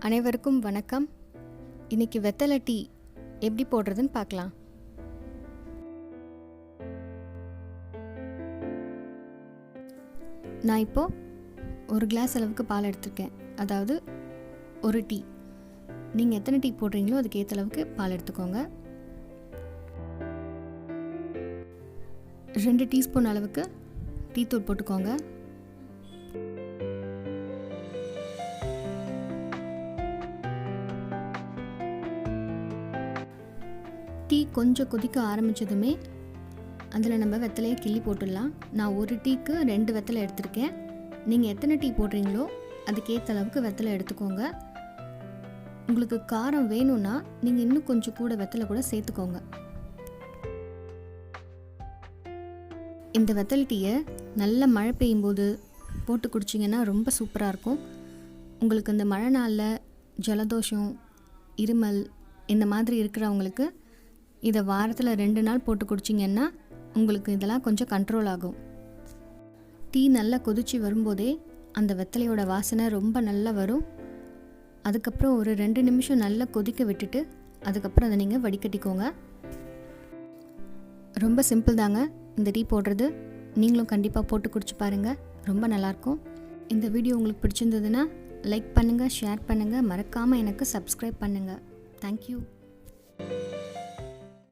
அனைவருக்கும் வணக்கம். இன்றைக்கி வெத்தலை டீ எப்படி போடுறதுன்னு பார்க்கலாம். நான் இப்போது ஒரு கிளாஸ் அளவுக்கு பால் எடுத்துருக்கேன். அதாவது ஒரு டீ. நீங்கள் எத்தனை டீ போடுறீங்களோ அதுக்கு ஏற்ற அளவுக்கு பால் எடுத்துக்கோங்க. 2 டீஸ்பூன் அளவுக்கு டீத்தூள் போட்டுக்கோங்க. டீ கொஞ்சம் கொதிக்க ஆரம்பித்ததுமே அதில் நம்ம வெத்தலையை கிள்ளி போட்டுடலாம். நான் ஒரு டீக்கு 2 வெத்தலை எடுத்திருக்கேன். நீங்கள் எத்தனை டீ போடுறீங்களோ அதுக்கேற்ற அளவுக்கு வெத்தலை எடுத்துக்கோங்க. உங்களுக்கு காரம் வேணும்னா நீங்கள் இன்னும் கொஞ்சம் கூட வெத்தலை கூட சேர்த்துக்கோங்க. இந்த வெத்தலை டீயை நல்ல மழை பெய்யும் போது போட்டு குடிச்சிங்கன்னா ரொம்ப சூப்பராக இருக்கும். உங்களுக்கு இந்த மழை நாளில் ஜலதோஷம், இருமல் இந்த மாதிரி இருக்கிறவங்களுக்கு இதை வாரத்தில் 2 நாள் போட்டு குடிச்சிங்கன்னா உங்களுக்கு இதெல்லாம் கொஞ்சம் கண்ட்ரோல் ஆகும். டீ நல்லா கொதித்து வரும்போதே அந்த வெத்தலையோட வாசனை ரொம்ப நல்லா வரும். அதுக்கப்புறம் ஒரு 2 நிமிஷம் நல்லா கொதிக்க விட்டுட்டு அதுக்கப்புறம் அதை நீங்கள் வடிகட்டிக்கோங்க. ரொம்ப சிம்பிள் தாங்க இந்த டீ போடுறது. நீங்களும் கண்டிப்பாக போட்டு குடிச்சு பாருங்கள், ரொம்ப நல்லாயிருக்கும். இந்த வீடியோ உங்களுக்கு பிடிச்சிருந்ததுன்னா லைக் பண்ணுங்கள், ஷேர் பண்ணுங்கள், மறக்காமல் எனக்கு சப்ஸ்கிரைப் பண்ணுங்கள். தேங்க்யூ.